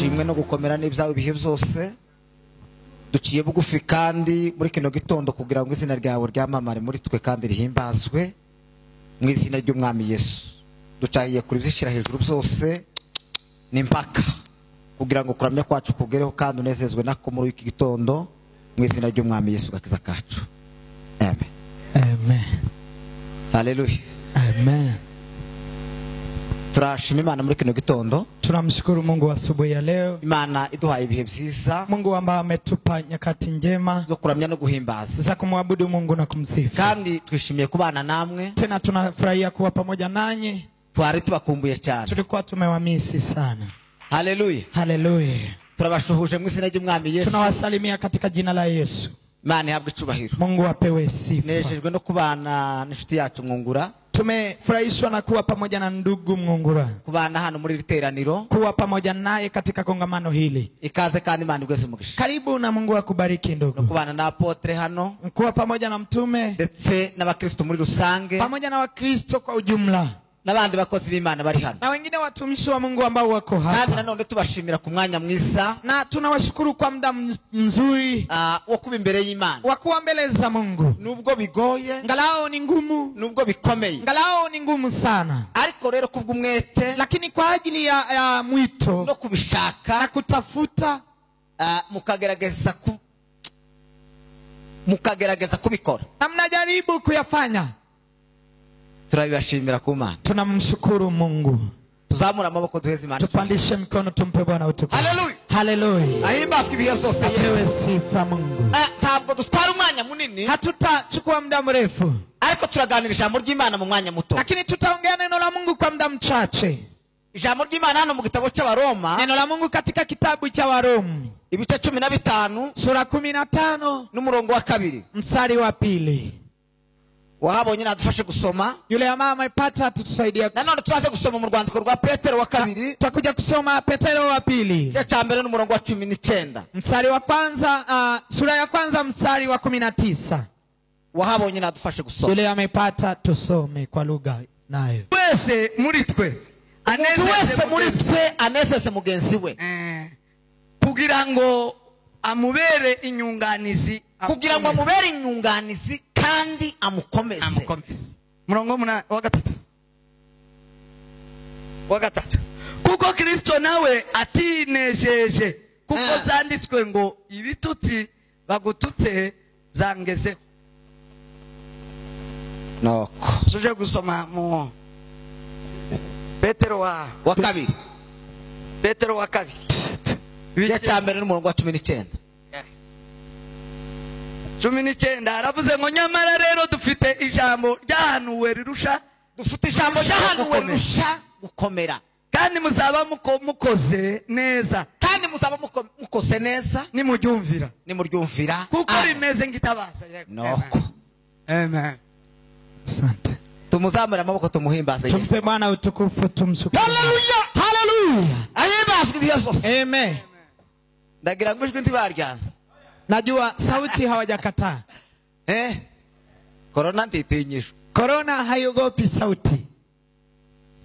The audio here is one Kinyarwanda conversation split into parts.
ushimwe no gukomera n'ibyawe bihe byose. Duciye bugufi kandi muri kino gitondo kugira ngo izina ryawe ryamamare muri twe kandi rihimbazwe mu izina ry'umwami Yesu. Ducayiye kuri byishira hejuru byose n'impaka kugira ngo kuramya kwacu kugereho kandi unezezwe nako muri iki gitondo mu izina ry'umwami Yesu gakiza kacu. Amen. Amen. Hallelujah. Amen. Turashima Imana muri kino gitondo. Tunamshukuru Mungu asubuhi ya leo. Imana iduhaye ibihe byiza. Mungu ambaye ametupa nyakati njema zo kuramya no guhimbaza. Za kumwabudu Mungu na kumsifu. Kandi twishimiye kubana namwe. Tena tunafurahia kuwa pamoja nanyi. Twari tubakumbuye cyane. Tulikuwa tumewamisi sana. Hallelujah. Hallelujah. Turabashuhuje mu izina ry'umwami Yesu. Tunawasalimia katika jina la Yesu. Imana ihabwe icubahiro. Mungu apewe sifa. Nejejwe no kubana n'inshuti yacu Mwungura. Tumefurahishwa na kuwa pamoja na ndugu Mwungura. Kubana hano muri literaniro. Kuwa pamoja naye katika kongamano hili. Ikaze kandi Imana igweze umugisha. Karibu na Mungu akubariki ndugu. Kubana na apotre hano. Kuwa pamoja na mtume. Ndetse n'abakristo muri rusange. Pamoja na wakristo kwa ujumla. N'abandi bakozi b'Imana bari hano. Na wengine watumishi wa Mungu ambao wako hapa. Kandi nanone tubashimira ku mwanya mwiza. Na tunawashukuru kwa muda mzuri wo kuba imbere y'Imana. Wa kuwa mbele za Mungu. Nubwo bigoye. Ngalao ni ngumu. Nubwo bikomeye. Ngalao ni ngumu sana. Ariko rero kubw'umwete. Lakini kwa ajili ya mwito. No kubishaka. Na kutafuta. Mukagerageza kubikora. Na mnajaribu kuyafanya. Turabibashimira ku Mana. Tunamshukuru Mungu. Tuzamura amaboko duheze Imana. Tupandishe mikono tumpe Bwana utukufu. Hallelujah. Hallelujah. Ahimbazwe ibihe byose Yesu. Apewe sifa Mungu. Ntabwo dutwara umwanya munini. Hatutachukua muda mrefu. Ariko turaganira ijambo ry'Imana mu mwanya muto. Lakini tutaongea neno la Mungu kwa muda mchache. Ijambo ry'Imana hano mu gitabo cy'Abaroma. Neno la Mungu katika kitabu cha Waroma. Ibice 15. Sura 15. N'umurongo wa 2. Mstari wa 2. Wahabonye nadufashe gusoma. Yule amama amepata tutusaidia. Nanone turaze gusoma mu rwandiko rwa Petero wa 2. Tutakuja kusoma Petero wa 2. Cya mbere n'umurongo wa 19. Mstari wa kwanza, sura ya kwanza mstari wa 19. Wahabonye nadufashe gusoma. Yule amepata tusome kwa lugha nayo. Wese muri twe anezeze mugenzi we. Kugira ngo amubere inyunganizi. Kugira ngo amubere inyunganizi kandi amukomeze. Murongo wa gatatu. Kuko Kristo nawe atinejeje. Kuko zanditswe ngo ibitutsi bagututse zangezeho. Noko. Suje gusoma mu Petero wa 2. Petero wa 2. Cya mbere n'umurongo wa 19. 19 aravuze ngo nyamara rero dufite ijambo ryahanuwe rirusha. Dufite ijambo ryahanuwe rirusha gukomera. Kandi muzaba mukoze neza. Kandi muzaba mukoze neza. Nimuryumvira. Kuko rimeze ngitabaza. Noko. Amen. Asante. Tumuzamura amaboko tumuhimbaze Yesu. Tumpe Bwana utukufu tumshukuru. Hallelujah. Hallelujah. Ahimbazwe ibihe byose. Amen. Ndagira ngo ijwi ntibaryanze. Najua sauti hawajakataa. Corona ntitinyishwe. Corona haiogopi sauti.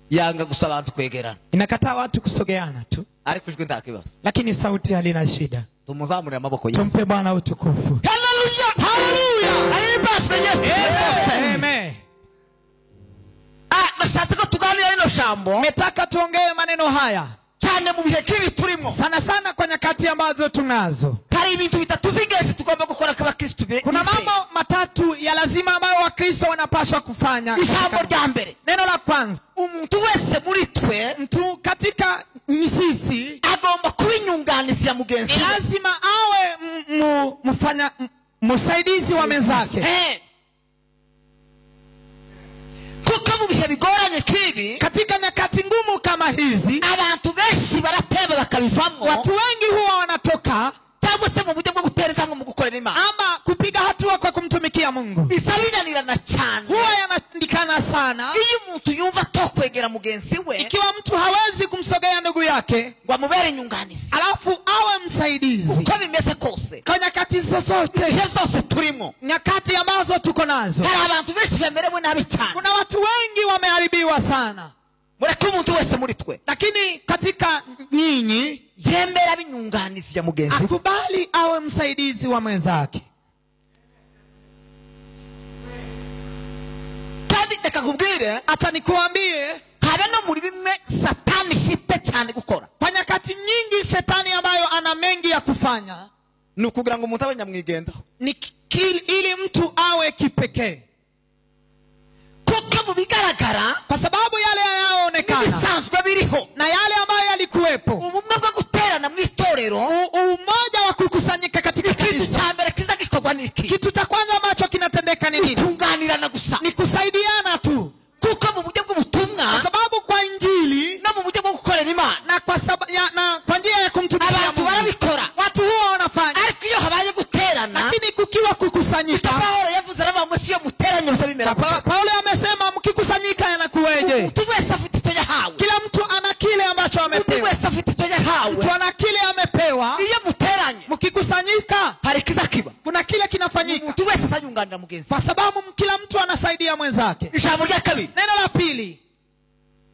Yanga gusa abantu kwegerana. Inakataa watu kusogeana tu. Ariko ijwi ntakibazo. Lakini sauti halina shida. Tumuzamure amaboko Yesu. Tumpe Bwana utukufu. Hallelujah. Hallelujah. Ahimbazwe Yesu. Amen. Nashatse ko tuganira ino jambo. Metaka tuongee maneno haya. Cyane mu bihe kibi turimo. Sana sana kwa nyakati ambazo tunazo. Hari ibintu bitatu z'ingenzi tugomba gukora k'abakristo be. Kuna mambo matatu ya lazima ambayo wakristo wanapaswa kufanya. Ijambo rya mbere. Neno la kwanza. Umuntu wese muri twe. Mtu katika sisi. Agomba kuba inyunganizi ya mugenzi. Lazima awe msaidizi wa mwenzake. Kuko mu bihe bigoranye kibi. Katika nyakati ngumu kama hizi. Abantu benshi barateba bakabivamo. Watu wengi huwa wanatoka. Cyangwa se mu buryo bwo gutera cyangwa mu gukorera Imana. Ama kupiga hatua kwa kumtumikia Mungu. Isabinanirana cyane. Huwa yanashindikana sana. Iyo umuntu yumva tokwegera mugenzi we. Ikiwa mtu hawezi kumsogea ndugu yake. Ngo amubere inyunganizi. Alafu awe msaidizi. Uko bimeze kose. Kwa nyakati zozote. Ibihe byose turimo. Nyakati ambazo tuko nazo. Hari abantu benshi bemerewe nabi cyane. Kuna watu wengi wameharibiwa sana. Mureke umuntu wese muri twe. Lakini katika nyinyi nyunganizi ya mugenzi we. akubali awe msaidizi wa mwenzake. Kandi reka kubwire, Acha nikuambie, habe no muri bimwe Satani ifite cyane gukora. kwa nyakati nyingi shetani ambayo ana mengi ya kufanya Ni ukugira ngo umuntu abe nyamwigendaho. ni ili mtu awe kipekee. Kuko mu bigaragara, Kwa sababu yale yaonekana bisanzwe biriho, na yale ambayo yalikuwepo, ubumwe bwo guterana mu itorero, umoja wa kukusanyika katika ikintu kanisa, cya mbere kiza gikorwa niki? kitu cha kwanza ambacho kinatendeka ni nini? Kunganirana gusa. Ni kusaidiana tu. Kuko mu buryo bw'ubutumwa Kwa sababu kwa injili no mu buryo bwo gukorera Imana, na kwa njia ya kumtumikia abantu Mungu, barabikora. watu huwa wanafanya. Ariko iyo habaye guterana, Lakini kukiwa kukusanyika, Paulo yavuze arabamwe siyo muteranye bisa bimera. Paulo amesema mkikusanyika yanakuweje? Umuntu wese afite icyo yahawe. Kila mtu ana kile ambacho Umuntu amepewa. wese afite icyo yahawe. Mtu ana kile amepewa. Iyo muteranye, Mkikusanyika hari kiza kiba. kuna kile kinafanyika, Umuntu wese asanyunganira mugenzi. kwa sababu kila mtu anasaidia mwenzake. Ijambo rya kabiri Neno la pili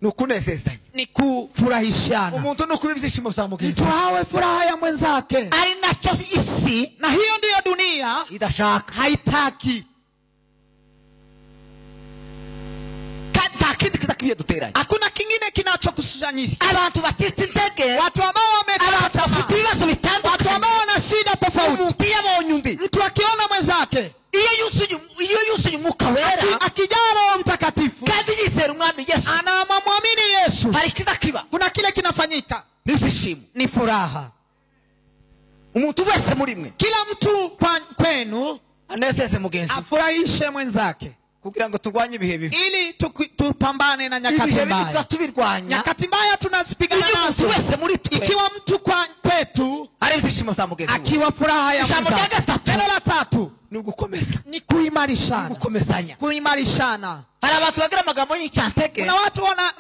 ni ukunezezanya. ni kufurahishana. Umuntu ni ukuba ibyishimo bya mugenzi. Mtu awe furaha ya mwenzake, Ari nacyo isi na hiyo ndiyo dunia idashaka. haitaki. Nta kindi kiza kibiye duteranye. Hakuna kingine kinachokusanyisha. Abantu batitse intege, Watu ambao abantu bafite wamekata, ibibazo watu bitandukanye, ambao wana shida tofauti. umuntu yabonye undi, Mtu akiona mwenzake iyo yuzuye umwuka wera akijaa Roho Mtakatifu kandi yizera umwami Yesu, anamwamini Yesu, hari kiza kiba kuna kile kinafanyika, n'ibyishimo. ni furaha. Umuntu wese muri mwe Kila mtu kwenu anezeze mugenzi afurahishe mwenzake, kugira ngo turwanye ibihe bibi. ili tupambane na nyakati Ibihe bibi mbaya. tuzatubirwanya. Nyakati mbaya tunazipigana Iyo umuntu nazo. wese muri twe Ikiwa mtu kwetu ari ibyishimo za mugenzi we, akiwa furaha ya Ijambo rya mwenzake. gatatu Neno la tatu ni ugukomeza, ni kuimarishana. gukomezanya. Kuimarishana. Hari abantu bagira amagambo y'icyantege, Kuna watu wana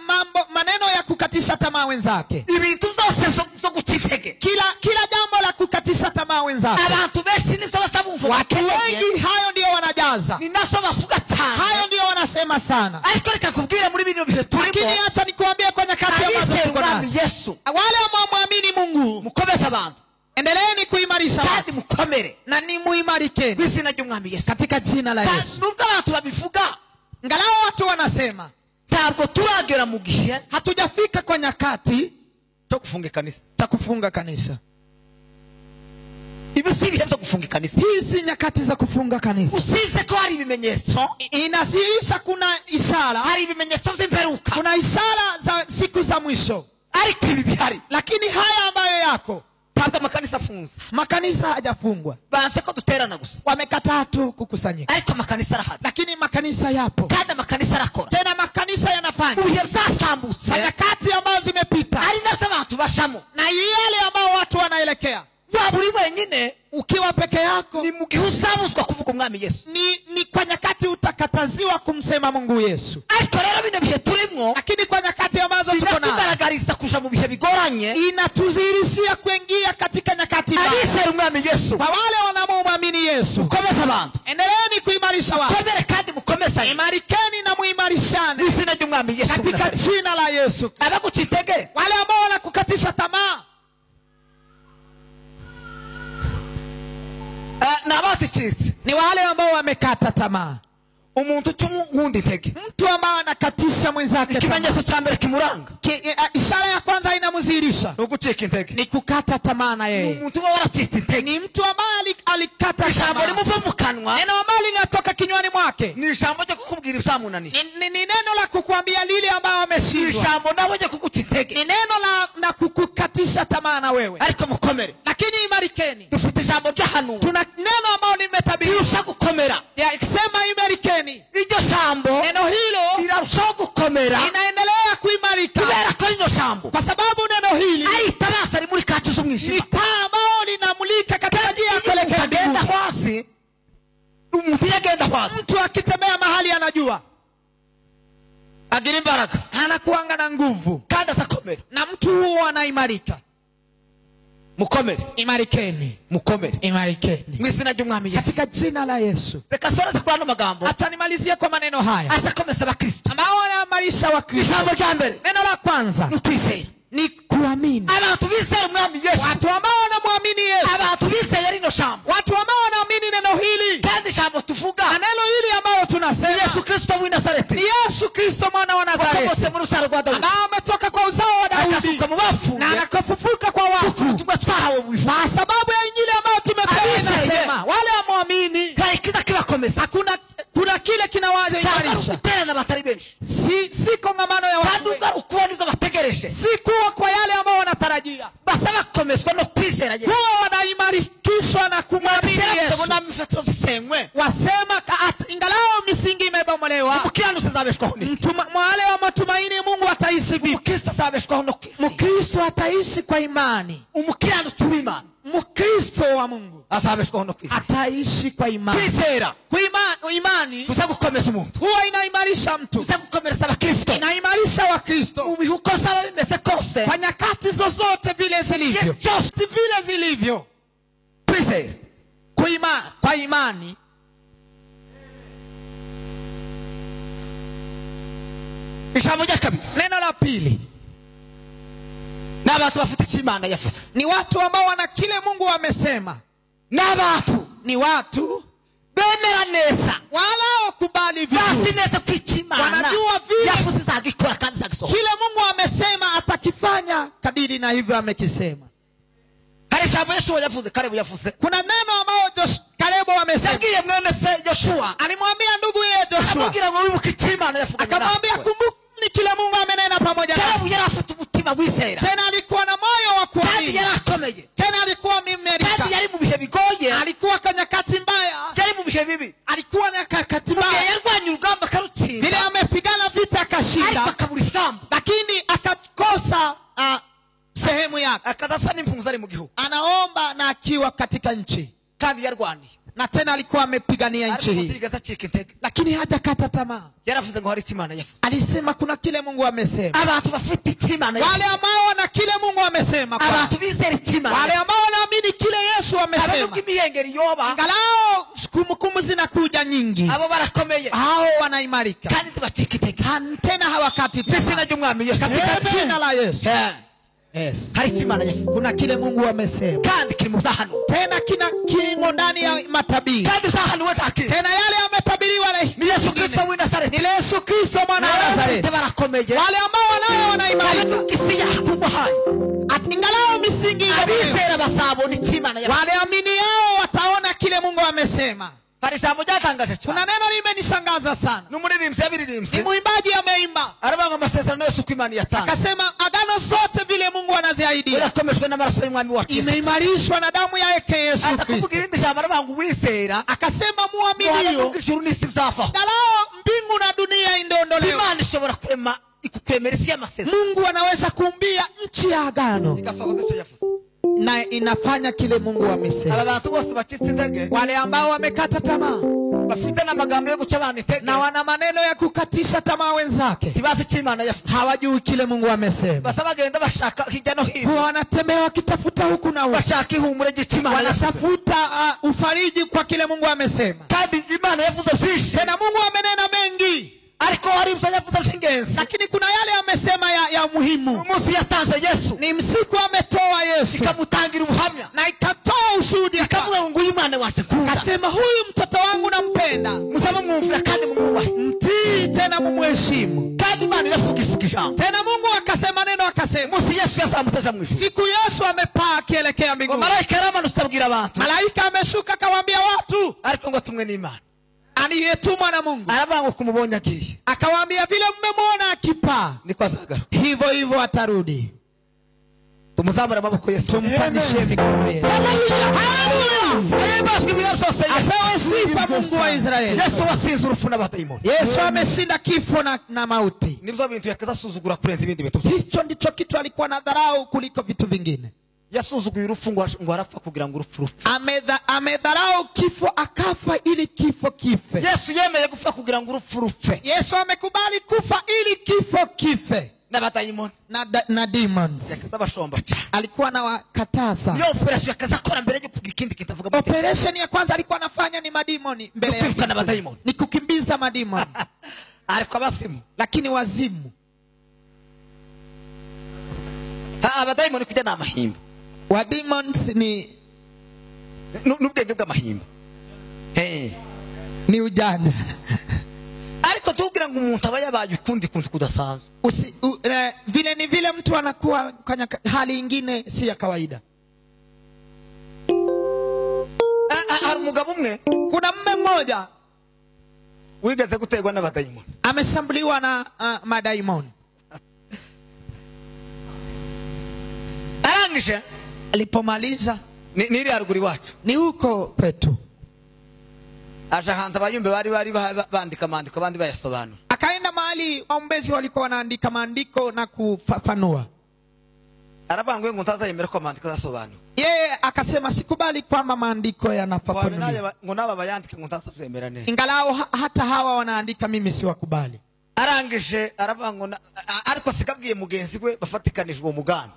maneno ya kukatisha tamaa wenzake. ibintu byose zo guca intege. Kila jambo la kukatisha tamaa wenzake. Abantu benshi nizo basaba umva Watu bakeneye, wengi hayo ndio wanajaza, ni nazo bavuga cyane. hayo ndio wanasema sana. Ariko reka kubwira muri bino bihe Lakini turimo, acha nikuambie kwa nyakati ambazo abizera tuko nazo, umwami Yesu, wale ambao muamini Mungu, mukomeze abantu endeleeni kuimarisha watu kandi mukomere na ni muimarikeni mu izina ry'umwami Yesu. katika jina la Kandi Yesu. nubwo abantu babivuga, Ngalao watu wanasema ntabwo turagera mu gihe hatujafika kwa nyakati cyo gufunga ikanisa. cha kufunga kanisa. Ibi si ibihe byo gufunga ikanisa. Hizi nyakati za kufunga kanisa, Usibye ko hari ibimenyetso, inasirisha kuna ishara, hari ibimenyetso by'imperuka, kuna ishara za siku za mwisho. ariko ibi bihari Lakini haya ambayo yako, ntabwo amakanisa afunze. makanisa hajafungwa. Banse ko duterana gusa, Wamekataa tu kukusanyika, ariko amakanisa arahari lakini makanisa yapo, kandi amakanisa arakora. tena makanisa Mu yanafanya. bihe byatambutse Kwa nyakati ambazo zimepita ari nabyo abantu bashamo. na yale ambao watu wanaelekea, Waba uri wenyine, ukiwa peke yako ni mu gihe uzabuzwa kuvuga umwami Yesu. ni kwa nyakati utakataziwa kumsema Mungu Yesu. Ariko rero bino bihe turimo Lakini kwa nyakati ambazo tuko nazo, binatugaragariza kuja mu bihe bigoranye. inatuzihirishia kuingia katika nyakati mbaya. Abizera umwami Yesu, Kwa wale wanaomwamini Yesu, mukomeze abantu, endeleeni kuimarisha watu, mukomere kandi mukomezanye imarikeni na muimarishane mu izina ry'umwami Yesu. katika jina la Yesu. abaguca intege, Wale ambao wanakukatisha tamaa ni abazicitse. ni wale ambao wamekata tamaa. Umuntu ucumuhunda intege, Mtu ambaye anakatisha mwenzake tamaa, ikimenyetso cya mbere kimuranga ishara ya kwanza inamdhihirisha ni ugucika intege. ni kukata tamaa na Ni yeye. umuntu uba waracitse intege. Ni mtu ambaye alikata Ijambo tamaa. rimuva mu kanwa Neno ambalo linatoka kinywani mwake ni ijambo ryo kukubwira ibyamunaniye, ni neno la kukuambia lile ambao ni ameshindwa, ijambo nawe ryo kuguca intege. ni neno la kukukatisha tamaa na wewe. Ariko mukomere, Lakini imarikeni, dufite ijambo ry'ahantu tuna neno ambalo limetabiriwa rirusha gukomera. sema imarikeni. Iryo jambo Neno hilo rirarushaho gukomera linaendelea kuimarika kubera ko rino jambo kwa sababu neno hili ari itabasa rimuri kacu ni z'umwijima. taa ambao linamulika katika njia ya kuelekea agenda mbinguni. hasi, umuntu iyo agenda hasi Mtu akitembea mahali anajua, agira imbaraga anakuanga na nguvu, kandi azakomera. na mtu huo anaimarika. Mukomere, Imarikeni, mukomere imarikeni mu izina ry'umwami Yesu. katika jina la Yesu. Reka soreze kuri ano magambo Acha nimalizie kwa maneno haya azakomeza abakristo. ambao wanaimarisha Wakristo. Ijambo rya mbere Neno la kwanza ni ukwizera. ni kuamini. Abantu bizera umwami Yesu Watu ambao n'usaro rwa Dawidi na ametoka kwa uzao wa Daudi akazuka mu bafu na akafufuka kwa wafu. twahawe mu Kwa sababu ya injili ambayo tumepewa inasema wale amwamini kiza kibakomeza kuna kile kinawaimarisha. na batari benshi Si kongamano ya kandi watu, ugarukuwa nizo bategereje si kuwa kwa yale ambao wanatarajia, basa bakomezwa no kwizera Yesu kuwa wanaimarikishwa na kumwamini Yesu. na mifatiro zisengwe Wasema ingalao misingi imebomolewa, umukiranutsi azabeshwaho ni wale wa matumaini Mungu ataishi vipi? Mukristo azabeshwaho no kwizera Mkristo ataishi kwa imani. umukiranutsi w'Imana Mkristo wa Mungu azabeshwaho no kwizera ataishi kwa imani. kwizera Imani kuza gukomeza umuntu huwa inaimarisha mtu, kuza gukomereza abakristo inaimarisha Wakristo mu bihe uko zaba bimeze kose kwa nyakati zozote vile zilivyo, just vile zilivyo. kwizera Kwa imani ijambo rya kabiri neno la pili n'abantu bafite icyo Imana yavuze ni watu ambao wana kile Mungu amesema. n'abantu Ni watu bemera neza wala wakubali basi vizuri, neza ko icyo Imana wanajua vile yavuze izagikora kandi izagisohoza kile Mungu amesema atakifanya kadiri na hivyo amekisema. hari ijambo Yoshuwa yavuze Kalebu yavuze Kuna neno ambao Kalebu amesema, yabwiye mwene se Yoshuwa alimwambia ndugu yeye Joshua, akamubwira ngo wibuke icyo Imana yavuganye akamwambia kumbuka ni kile Mungu amenena pamoja Kalebu nasi. yari afite umutima wizera Tena alikuwa na moyo wa kandi kuamini, yari akomeye tena alikuwa mmerika, kandi yari mu bihe bigoye alikuwa kwa nyakati mbaya, yari mu bihe bibi alikuwa na nyakati mu gihe mbaya, yarwanya urugamba vile akarutsinda amepigana vita ariko akashinda, akabura isambu lakini akakosa sehemu yake. akadasa n'impunzi ari mu gihugu Anaomba na akiwa katika nchi, kandi yarwaniye na tena alikuwa amepigania nchi ariko hii, tigeze acika intege lakini hajakata tamaa. yaravuze ngo hari icyo Imana yavuze Alisema kuna kile Mungu amesema. abantu bafite icyo Imana Wale yavuze ambao wana kile Mungu amesema, abantu bizera icyo Imana wale yavuze ambao wanaamini kile Yesu amesema, ababwo imihengeri yoba angalau kumbukumbu zinakuja nyingi, abo barakomeye hao wanaimarika kandi ntibacika intege tena hawakati izina tamaa. ry'umwami Yesu Katika jina la Yesu. Eh, Yes. hari icyo Imana yavuze Kuna kile Mungu amesema, kandi kiri mu byahanuwe tena kilimo ndani ya matabiri, kandi uzahanuwe ntakiri tena yale yametabiriwa ni Yesu Kristo w'i Nazareti ni Yesu Kristo mwana wa Nazareti. barakomeye Wale ambao wanayo wanaimarika, kandi isi yakumuhaye ingalau misingi iko, abizera bazabona icyo Imana yavuze wale amini yao wataona kile Mungu amesema. hari ijambo ryatangaje cyane Kuna neno limenishangaza sana, n'umuririmbyi ni yabiririmbye mwimbaji ameimba aravuga amasezerano yose uko Imana yatanze akasema, agano zote vile Mungu anaziahidia irakomejwe n'amaraso y'umwami wacu Yesu imeimarishwa na damu yake Yesu aza Kristo. kuvuga irindi jambo aravuga ngo uwizera Akasema muaminio, muhanuka ijuru n'isi bizafaho angalau mbingu na dunia indondolewe. Imana ishobora kurema ikukwemera isi y'amasezerano Mungu anaweza kuumbia nchi ya agano igasohoza icyo yavuze na inafanya kile Mungu amesema. aba bantu bose bacitse intege Wale ambao wamekata tamaa bafite n'amagambo yo guca abantu intege na wana maneno ya kukatisha tamaa wenzake, ntibazi icyo Imana yavuze hawajui kile Mungu amesema, basa bagenda bashaka hirya no hino huwa wanatembea wakitafuta huku na huku, bashaka ihumure ry'icyo Imana yavuze wanatafuta ufariji kwa kile Mungu amesema. kandi Imana yavuze byinshi Tena Mungu amenena mengi, ariko hari ibyo yavuze by'ingenzi lakini kuna yale amesema ya muhimu. umunsi yatanze Yesu Ni msiku ametoa Yesu ikamutangira ubuhamya na ikatoa ushuhuda, ikavuga ngo uyu mwana waje nkunda akasema huyu mtoto wangu nampenda, muzabe mwumvira kandi mumwubahe mtii tena mumheshimu. kandi Imana iravuga ivuga ijambo Tena Mungu akasema neno, akasema umunsi Yesu yazamutse aja mu ijuru siku Yesu amepaa akielekea ngo mbinguni, marayika yaramanutse abwira abantu malaika ameshuka akawaambia watu ariko ngo tumwe n'Imana aliyetumwa na Mungu, aravuga ngo kumubonye agiye akawaambia vile mmemwona akipaa niko azagaruka hivyo hivyo atarudi. tumuzamure amaboko Yesu Tumpandishie mikono yetu. ayibazwe ibihe byose Apewe sifa Mungu wa Israeli. Yesu watsinze urupfu n'abadayimoni Yesu ameshinda kifo na mauti. nibyo bintu yakaza asuzugura kurenza ibindi bintu Hicho ndicho kitu alikuwa na dharau kuliko vitu vingine. yasuzuguye urupfu ngo arapfa kugira ngo urupfu rupfe Amedharau kifo akafa ili kifo kife. Yesu yemeye gupfa kugira ngo urupfu rupfe Yesu amekubali kufa ili kifo kife. n'abadayimoni Na demons yakaza abashomba cyane alikuwa na wakataza. niyo operasiyo yakaza akora mbere yo kugira ikindi kitavuga mu Operation ya kwanza alikuwa anafanya ni mademoni mbele ya kwirukana abadayimoni ni kukimbiza mademoni. ariko abasimu Lakini wazimu, abadayimoni kujya ni amahimba wa demons n'ubwenge bw'amahimba ni ujanja. ariko ariko tugira ngo umuntu aba yabaye ukundi kuntu kudasanzwe vile ni vile mtu anakuwa kwenye hali ingine si ya kawaida. Hari umugabo umwe, kuna mume mmoja wigeze gutegwa n'abadayimoni. Ameshambuliwa na madaimoni. Arangije alipomaliza niri haruguru iwacu, ni huko kwetu, aje ahantu abayumbe bari bandika maandiko abandi bayasobanura. Akaenda mahali waombezi walikuwa wanaandika maandiko na kufafanua. Arabangwe ngo ntazayemera ko maandiko asobanura. Yeye akasema sikubali kwamba maandiko yanafafanuliwa. Ngo naba bayandike ngo ntazayemera neza. Ingalao hata hawa wanaandika mimi siwakubali. Arangije aravango ariko sikabwiye mugenzi we bafatikanijwe umugambi.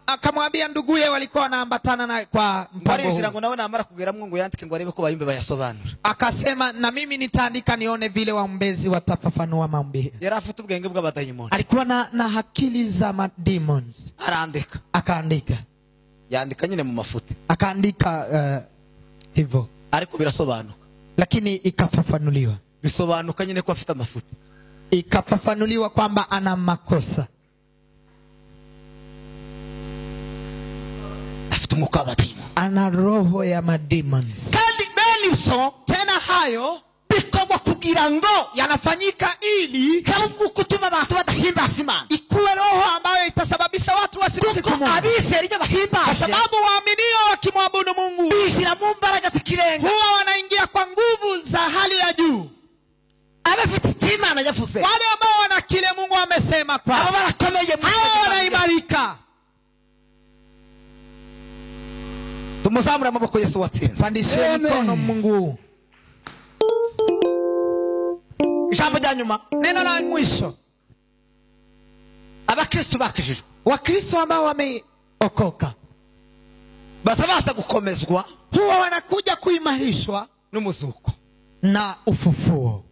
Akamwambia nduguye walikuwa wanaambatana na kwa mpango huu. Ngo nawe namara kugeramwe ngo yandike ngo arebe ko bayumbe bayasobanura. Akasema na mimi nitaandika nione vile waombezi watafafanua maombi. Yari afite ubwenge bw'abadayimoni. Alikuwa na akili za demons. Arandika. Akaandika. Yandika nyine mu mafuti. Akaandika hivyo. Ariko birasobanuka. Lakini ikafafanuliwa. Bisobanuka nyine ko afite amafuti. Ikafafanuliwa kwamba ana makosa. Afite umwuka w'abadayimoni. Ana roho ya mademons. Kandi beniso tena hayo bikorwa kugira ngo yanafanyika ili kabu kutuma abantu badahimbaza Imana. Ikuwe roho ambayo itasababisha watu wasimsifu Mungu. Abiseri ryo bahimbaza. Kwa sababu waaminio wakimwabudu Mungu bishira mu mbaraga zikirenga. Huwa wanaingia kwa nguvu za hali ya juu. Abafite Imana yavuze. Wale ambao wana kile Mungu amesema kwa. Aba barakomeye mu hao wanaimarika. Tumuzamura amaboko Yesu watsinze. Pandishe mkono Mungu. Ijambo rya nyuma. Neno la mwisho. Abakristo bakijijwe. Wakristo ambao wameokoka basabasa gukomezwa huwa wanakuja kuimarishwa n'umuzuko na ufufuo.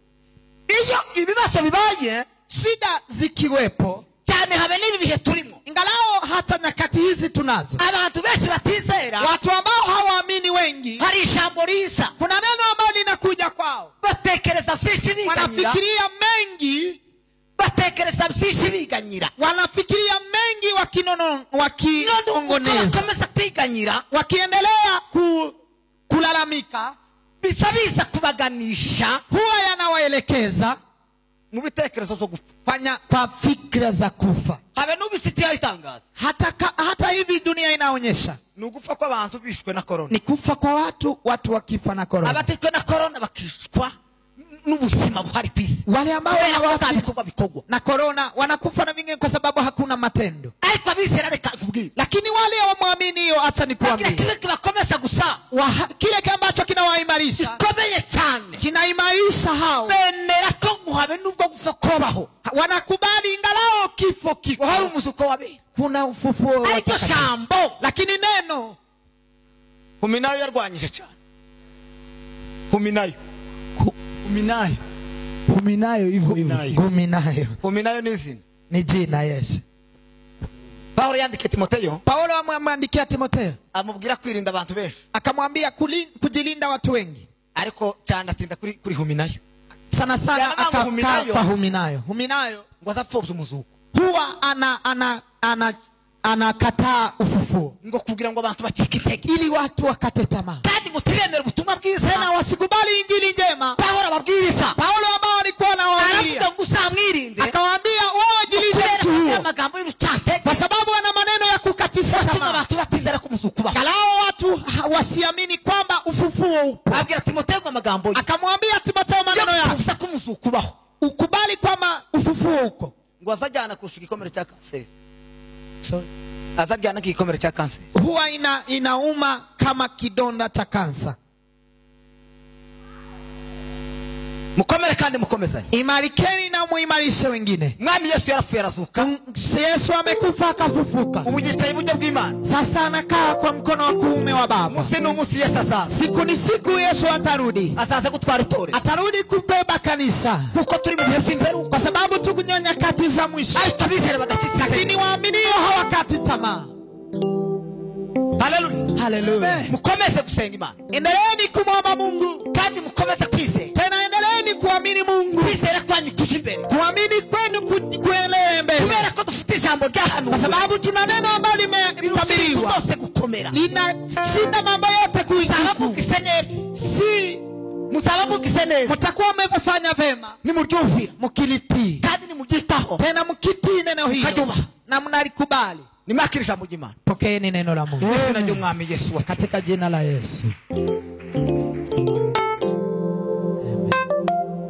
Iyo ibibazo bibaye, shida zikiwepo, cyane habe n'ibi bihe turimo, ingalao hata nyakati hizi tunazo, abantu benshi batizera, watu ambao hawaamini wengi, hari ijambo riza, kuna neno ambalo linakuja kwao, batekereza byinshi biganyira, wanafikiria mengi, batekereza byinshi biganyira, wanafikiria mengi wakinongoneza, bakomeza kwiganyira, wakiendelea kulalamika, bisabiza kubaganisha, huwa yanawaelekeza mu bitekerezo zo gupfa, kwa fikra za kufa. habe n'ubisitiye itangaza, hata hivi dunia inaonyesha nugufa kwa abantu bishwe na corona, ni kufa kwa watu wakifa na corona, abatikwe na corona bakishwa n'ubuzima buhari kwisi, wale ambao wanabikorwa bikogwa na corona wanakufa na vingine kwa sababu hakuna matendo. Ariko abizera reka kubwira, lakini wale wamwamini hiyo, acha nikuambie, kile kibakomeza gusa, kile ambacho kinawaimarisha, komeye cyane, kinaimarisha hao, bemera ko muhabe nubwo gufa kobaho, wanakubali ingalao kifo kiko, hari umuzuko wabe, kuna ufufuo, ariko shambo, lakini neno huminayo yarwanyije cyane, huminayo hivyo huminayo ni jina Yesu. Paulo yandikiye Timoteyo, Paulo amwandikia Timoteyo, amubwira kwirinda abantu benshi, akamwambia kujilinda watu wengi, ariko cyane atinda kuri huminayo sana akafa huminayo ngo azapfobya umuzuko, huwa anakataa ufufuo, ngo kugira ngo abantu bacike intege, ili watu wakate tamaa, kandi mutibemera ubutumwa bwiza na wasikubali injili njema. Paulo ababwiriza, Paulo ambao alikuwa anawaambia, aravuga ngo usamwirinde, akawaambia wewe jilinde mtu huo, amagambo y'urucante, kwa sababu ana maneno ya kukatisha tamaa, abantu batizera ko umuzuko uba, kalao watu wasiamini kwamba ufufuo upo. Abwira Timoteyo amagambo, akamwambia Timoteyo maneno ya kuvuza ko umuzuko ubaho, ukubali kwamba ufufuo uko, ngo azajyana kurusha igikomere cya kanseri, azajyana igikomere cya kanseri, huwa inauma kama kidonda cha kansa. mukomere kandi mukomezanye, imarikeni na muimarishe wengine. Mwami Yesu yarafuye arazuka, Yesu amekufa akafufuka, ubu yicaye iburyo bw'Imana, sasa anakaa kwa mkono wa kuume wa Baba. Munsi n'umunsi Yesu azaza, siku ni siku Yesu atarudi, azaza gutwara itore, atarudi kubeba kanisa, kuko turi mu bihe by'imperuka, kwa sababu tuko nyakati za mwisho, ariko abizera badakitse, lakini waaminio hawakati tamaa. Haleluya. Mukomeze gusenga Imana, endeleeni kumwomba Mungu, kandi mukomeze kwizera, tena endeleeni kuamini Mungu. Kwizera kwanyu imbere kuamini kwenu kuendelee mbele kubera ko dufite ijambo ryahanuwe kwa sababu tuna neno ambalo limetabiriwa byose gukomera linashinda mambo yote muzabamugise neza si muzabamugise neza mtakuwa mmefanya vema nimuryumvira mukilitii kandi nimugitaho tena mkitii neno hilo na mnalikubali nimakiri ijambo ry'Imana pokeeni neno la Mungu izina ry'umwami Yesu katika jina la Yesu.